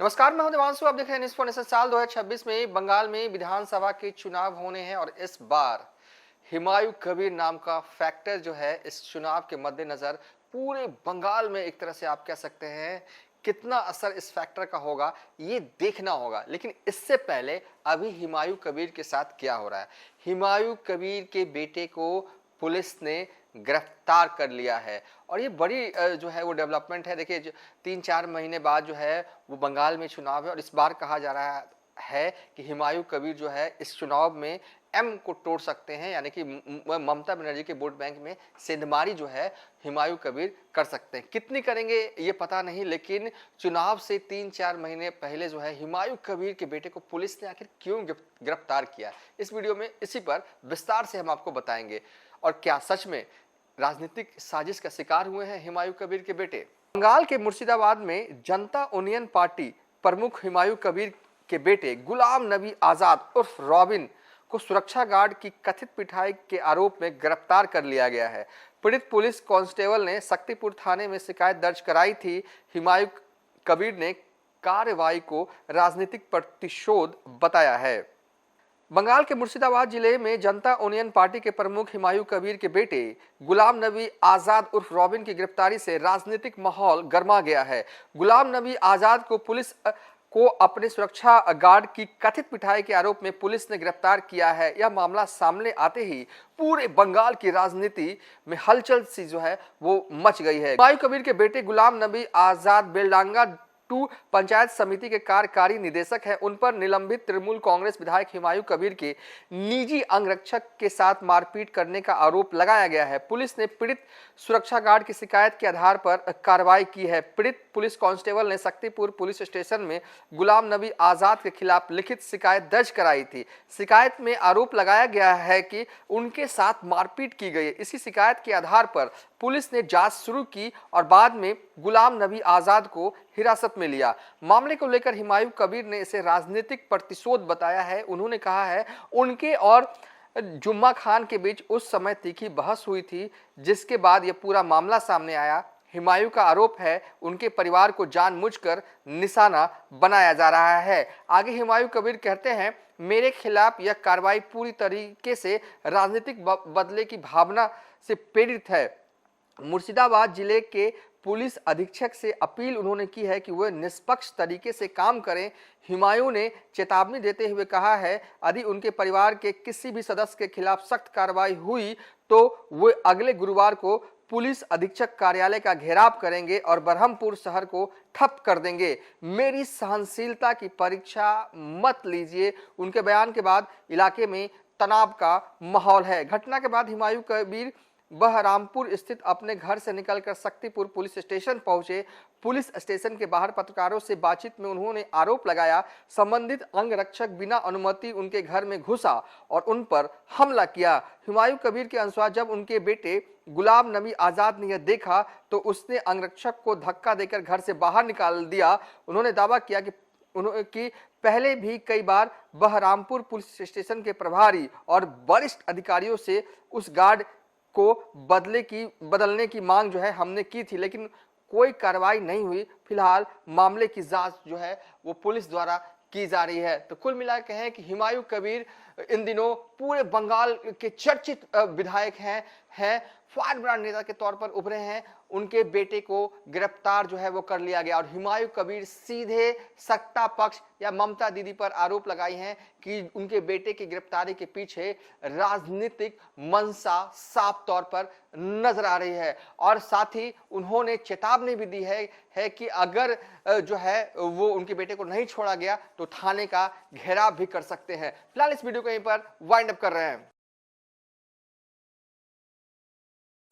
नमस्कार, मैं हूं देवांशु। आप देख रहे हैं न्यूज़ फॉर नेशन। साल 2026 में बंगाल में विधानसभा के चुनाव होने हैं और इस बार हुमायूं कबीर नाम का फैक्टर जो है इस चुनाव के मद्देनजर पूरे बंगाल में एक तरह से आप कह सकते हैं कितना असर इस फैक्टर का होगा ये देखना होगा। लेकिन इससे पहले अभी हुमायूं कबीर के साथ क्या हो रहा है। हुमायूं कबीर के बेटे को पुलिस ने गिरफ्तार कर लिया है और ये बड़ी जो है वो डेवलपमेंट है। देखिए 3-4 महीने बाद जो है वो बंगाल में चुनाव है और इस बार कहा जा रहा है कि हुमायूं कबीर जो है इस चुनाव में एम को तोड़ सकते हैं, यानी कि ममता बनर्जी के वोट बैंक में सेंधमारी जो है हुमायूं कबीर कर सकते हैं। कितनी करेंगे ये पता नहीं, लेकिन चुनाव से 3-4 महीने पहले जो है हुमायूं कबीर के बेटे को पुलिस ने आखिर क्यों गिरफ्तार किया, इस वीडियो में इसी पर विस्तार से हम आपको बताएंगे। और क्या सच में राजनीतिक साजिश का शिकार हुए हैं हुमायूं कबीर के बेटे। बंगाल के मुर्शिदाबाद में जनता यूनियन पार्टी प्रमुख हुमायूं कबीर के बेटे गुलाम नबी आजाद उर्फ रॉबिन को सुरक्षा गार्ड की कथित पिटाई के आरोप में गिरफ्तार कर लिया गया है। पीड़ित पुलिस कांस्टेबल ने शक्तिपुर थाने में शिकायत दर्ज कराई थी। हुमायूं कबीर ने कार्रवाई को राजनीतिक प्रतिशोध बताया है। बंगाल के मुर्शिदाबाद जिले में जनता यूनियन पार्टी के प्रमुख हुमायूं कबीर के बेटे गुलाम नबी आजाद उर्फ रॉबिन की गिरफ्तारी से राजनीतिक माहौल गर्मा गया है। गुलाम नबी आजाद को पुलिस को अपने सुरक्षा गार्ड की कथित पिटाई के आरोप में पुलिस ने गिरफ्तार किया है। यह मामला सामने आते ही पूरे बंगाल की राजनीति में हलचल सी जो है वो मच गई है। हुमायूं कबीर के बेटे गुलाम नबी आजाद बेलडांगा 2 पंचायत समिति के कार्यकारी निदेशक हैं। उन पर निलंबित तृणमूल कांग्रेस विधायक हुमायूं कबीर के निजी अंगरक्षक के साथ मारपीट करने का आरोप लगाया गया है। पुलिस ने पीड़ित सुरक्षा गार्ड की शिकायत के आधार पर कार्रवाई की है। पीड़ित पुलिस कांस्टेबल ने शक्तिपुर पुलिस स्टेशन में गुलाम नबी आजाद के खिलाफ लिखित शिकायत दर्ज कराई थी। शिकायत में आरोप लगाया गया है कि उनके साथ मारपीट की गई। इसी शिकायत के आधार पर पुलिस ने जांच शुरू की और बाद में गुलाम नबी आजाद को हिरासत में लिया। मामले को लेकर हुमायूं कबीर ने इसे राजनीतिक प्रतिशोध बताया है। उन्होंने कहा है उनके और जुम्मा खान के बीच उस समय तीखी बहस हुई थी, जिसके बाद यह पूरा मामला सामने आया। हुमायूं का आरोप है उनके परिवार को जानबूझकर निशाना बनाया जा रहा है। आगे हुमायूं कबीर कहते हैं, मेरे खिलाफ यह कार्रवाई पूरी तरीके से राजनीतिक बदले की भावना से प्रेरित है। मुर्शिदाबाद जिले के पुलिस अधीक्षक से अपील उन्होंने की है कि वह निष्पक्ष तरीके से काम करें। हुमायूं ने चेतावनी देते हुए कहा है यदि उनके परिवार के किसी भी सदस्य के खिलाफ सख्त कार्रवाई हुई तो वे अगले गुरुवार को पुलिस अधीक्षक कार्यालय का घेराव करेंगे और बरहमपुर शहर को ठप कर देंगे। मेरी सहनशीलता की परीक्षा मत लीजिए। उनके बयान के बाद इलाके में तनाव का माहौल है। घटना के बाद हुमायूं कबीर बहरामपुर स्थित अपने घर से निकलकर शक्तिपुर पुलिस स्टेशन पहुंचे। पुलिस स्टेशन के बाहर पत्रकारों से बातचीत में उन्होंने आरोप लगाया संबंधित अंगरक्षक बिना अनुमति उनके घर में घुसा और उन पर हमला किया। हुमायूं कबीर के अनुसार जब उनके बेटे गुलाम नबी आजाद ने यह देखा तो उसने अंगरक्षक को धक्का देकर घर से बाहर निकाल दिया। उन्होंने दावा किया कि पहले भी कई बार बहरामपुर पुलिस स्टेशन के प्रभारी और वरिष्ठ अधिकारियों से उस गार्ड को बदलने की मांग जो है हमने की थी, लेकिन कोई कार्रवाई नहीं हुई। फिलहाल मामले की जांच जो है वो पुलिस द्वारा की जा रही है। तो कुल मिला के कहें कि हुमायूं कबीर इन दिनों पूरे बंगाल के चर्चित विधायक हैं फायर ब्रांड नेता के तौर पर उभरे हैं। उनके बेटे को गिरफ्तार जो है वो कर लिया गया और हुमायूं कबीर सीधे सत्ता पक्ष या ममता दीदी पर आरोप लगाई हैं कि उनके बेटे की गिरफ्तारी के पीछे राजनीतिक मंशा साफ तौर पर नजर आ रही है। और साथ ही उन्होंने चेतावनी भी दी है कि अगर जो है वो उनके बेटे को नहीं छोड़ा गया तो थाने का घेराव भी कर सकते हैं। फिलहाल इस वीडियो को यहीं पर वाइंड अप कर रहे हैं।